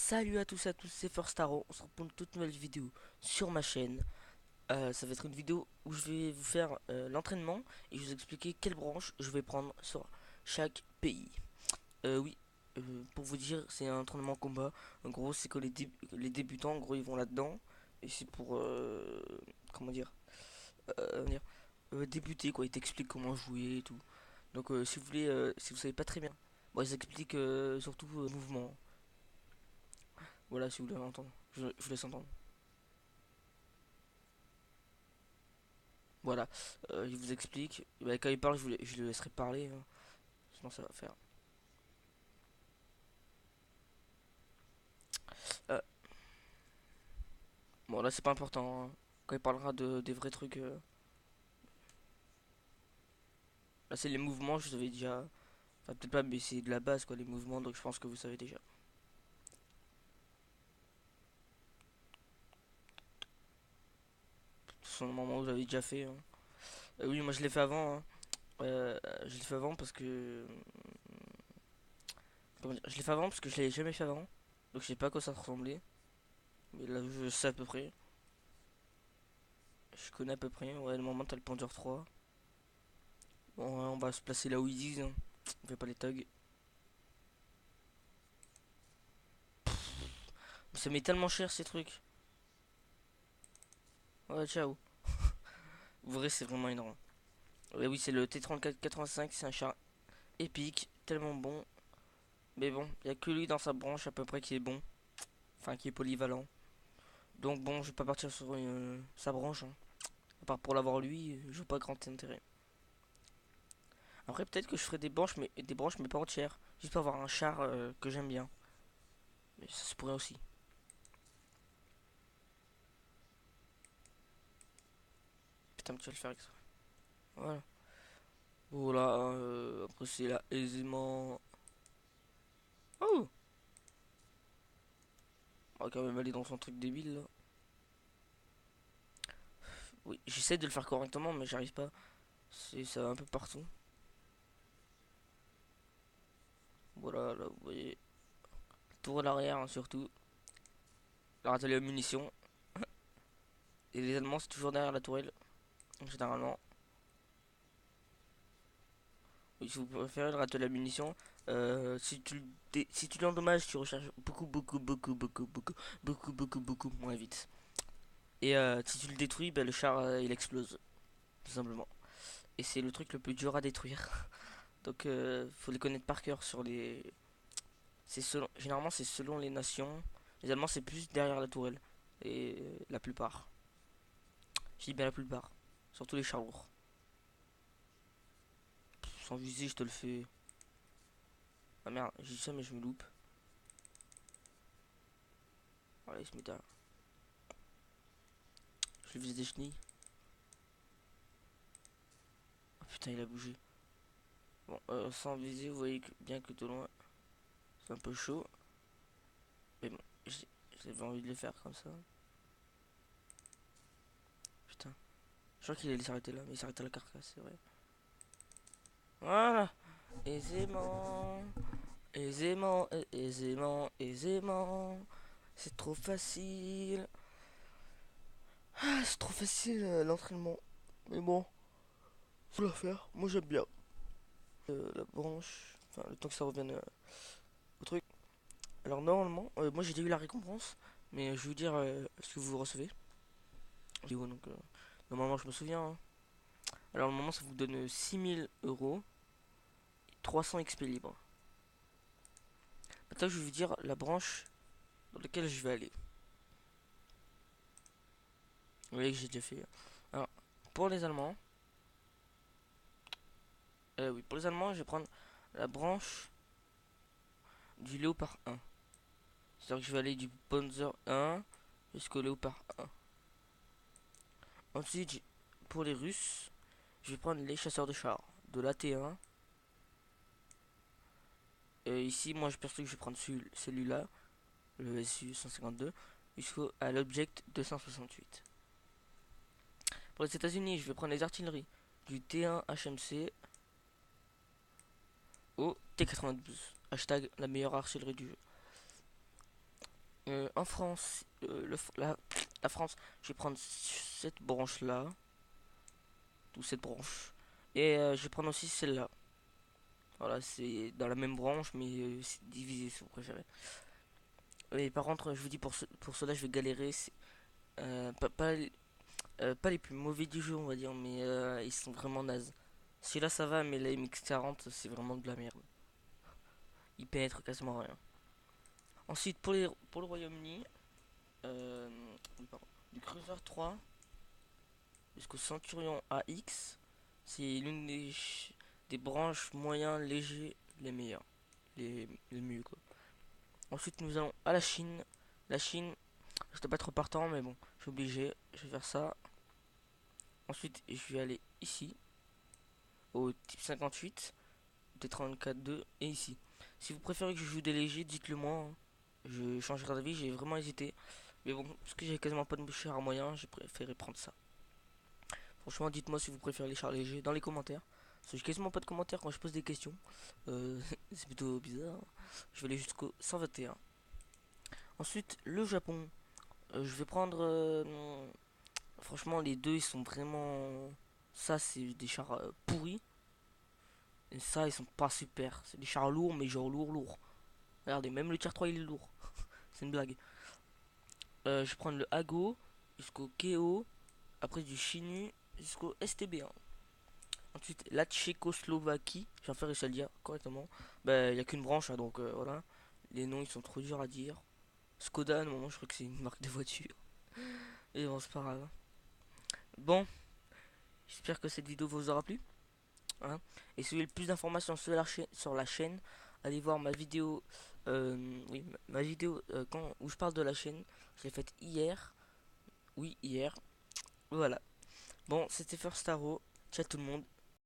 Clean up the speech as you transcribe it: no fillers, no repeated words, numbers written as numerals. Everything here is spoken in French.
Salut à tous, c'est Forstaro. On se retrouve pour une toute nouvelle vidéo sur ma chaîne. Ça va être une vidéo où je vais vous faire l'entraînement et je vais vous expliquer quelle branche je vais prendre sur chaque pays. Oui, pour vous dire, c'est un entraînement combat. En gros, c'est que les débutants, en gros, ils vont là-dedans. Et c'est pour, comment dire, débuter, quoi. Ils t'expliquent comment jouer et tout. Donc, si vous voulez, si vous savez pas très bien, bon, ils expliquent surtout mouvement. Voilà, si vous voulez entendre. Je vous laisse entendre. Voilà, il vous explique. Bah, quand il parle, je le laisserai parler, hein. Sinon ça va faire. Euh, bon, là c'est pas important, hein. Quand il parlera des vrais trucs, là c'est les mouvements, je savais déjà. Enfin, peut-être pas, mais c'est de la base, quoi, les mouvements, donc je pense que vous savez déjà. Ce sont des moments où vous avez déjà fait, hein. Oui, moi je l'ai fait avant, hein. Je l'ai fait avant parce que. Comment dire, je l'ai fait avant parce que je l'avais jamais fait avant. Donc je sais pas à quoi ça ressemblait. Mais là je sais à peu près. Je connais à peu près. Ouais, le moment t'as le Panzer 3. Bon, ouais, on va se placer là où ils disent, hein. On fait pas les tags. Ça met tellement cher ces trucs. Ouais, ciao. Vous vrai, c'est vraiment énorme. Ouais, oui, c'est le T3485, c'est un char épique, tellement bon. Mais bon, il y a que lui dans sa branche à peu près qui est bon. Enfin, qui est polyvalent. Donc bon, je vais pas partir sur sa branche, hein. À part pour l'avoir lui, je vois pas grand intérêt. Après, peut-être que je ferai des branches, mais pas entières. Juste pour avoir un char que j'aime bien. Mais ça se pourrait aussi. Putain, mais tu vas le faire avec ça. Voilà. Voilà, après c'est là aisément. Oh! On va quand même aller dans son truc débile là. Oui, j'essaie de le faire correctement, mais j'arrive pas. Ça va un peu partout. Voilà, là, vous voyez. Tour à l'arrière, hein, surtout. La râtelier à munitions. Et les Allemands, c'est toujours derrière la tourelle. Généralement. Oui, si vous préférez le râtelier à munitions, si tu l'endommages, tu recharges beaucoup moins vite. Et si tu le détruis, bah, le char il explose, tout simplement. Et c'est le truc le plus dur à détruire. Donc, faut les connaître par cœur sur les. Généralement, c'est selon les nations. Les Allemands, c'est plus derrière la tourelle. Et la plupart. Je dis bien la plupart. Surtout les chars lourds. Sans viser, je te le fais. Ah merde, j'ai dit ça, mais je me loupe. Voilà, il se met à. Je lui vise des chenilles. Oh putain, il a bougé. Bon, sans viser, vous voyez bien que de loin, c'est un peu chaud. Mais bon, j'avais envie de le faire comme ça. Putain. Je crois qu'il allait s'arrêter là, mais il s'arrête à la carcasse, c'est vrai. Voilà. Aisément. Aisément. C'est trop facile. Ah, c'est trop facile l'entraînement. Mais bon, faut la faire. Moi j'aime bien. La branche. Enfin, le temps que ça revienne au truc. Alors normalement, moi j'ai déjà eu la récompense. Mais je vais vous dire ce que vous recevez. Vidéo, donc, normalement je me souviens, hein. Alors normalement ça vous donne 6000 € et 300 XP libre. Maintenant je vais vous dire la branche dans laquelle je vais aller. Vous voyez que j'ai déjà fait. Alors, pour les Allemands, oui, pour les Allemands, je vais prendre la branche du Léopard 1. C'est-à-dire que je vais aller du Panzer 1 jusqu'au Léopard 1. Ensuite, pour les Russes, je vais prendre les chasseurs de chars de l'AT1. Ici, moi, je pense que je vais prendre celui-là, le SU 152, jusqu'à l'Object 268. Pour les États-Unis, je vais prendre les artilleries du T1 HMC au T92. Hashtag la meilleure artillerie du jeu. En France, la France, je vais prendre cette branche là, ou cette branche, et je vais prendre aussi celle-là. Voilà, c'est dans la même branche, mais c'est divisé si vous préférez. Et par contre, je vous dis pour cela, je vais galérer. C'est pas les plus mauvais du jeu, on va dire, mais ils sont vraiment nazes. Celui-là, ça va, mais la MX-40, c'est vraiment de la merde. Il pénètre quasiment rien. Ensuite, pour le Royaume-Uni, euh, oui, pardon, du Cruiser 3 jusqu'au Centurion AX, c'est l'une des branches moyens légers les meilleurs, les mieux quoi. Ensuite, nous allons à la Chine. La Chine, j'étais pas trop partant, mais bon, je suis obligé, je vais faire ça. Ensuite, je vais aller ici, au type 58, T34-2, et ici. Si vous préférez que je joue des légers, dites-le moi, hein. Je changerai d'avis, j'ai vraiment hésité. Mais bon, parce que j'avais quasiment pas de boucher à moyen, j'ai préféré prendre ça. Franchement, dites-moi si vous préférez les chars légers dans les commentaires. Parce que j'ai quasiment pas de commentaires quand je pose des questions. C'est plutôt bizarre. Je vais aller jusqu'au 121. Ensuite, le Japon. Je vais prendre. Franchement, les deux, ils sont vraiment. Ça, c'est des chars pourris. Et ça, ils sont pas super. C'est des chars lourds, mais genre lourd, lourd. Regardez, même le tier 3, il est lourd. C'est une blague. Je vais prendre le Hago jusqu'au Keo. Après du Shinu jusqu'au STB1. Ensuite, la Tchécoslovaquie. J'ai enfin réussi à le dire correctement. Bah, il n'y a qu'une branche, hein, donc voilà. Les noms, ils sont trop durs à dire. Skoda, à un moment, je crois que c'est une marque de voiture. Et bon, c'est pas grave. Bon, j'espère que cette vidéo vous aura plu, hein. Et si vous voulez plus d'informations sur la chaîne, allez voir ma vidéo. Oui, ma vidéo où je parle de la chaîne. Je l'ai faite hier. Oui, hier. Voilà. Bon, c'était First Arrow. Ciao tout le monde.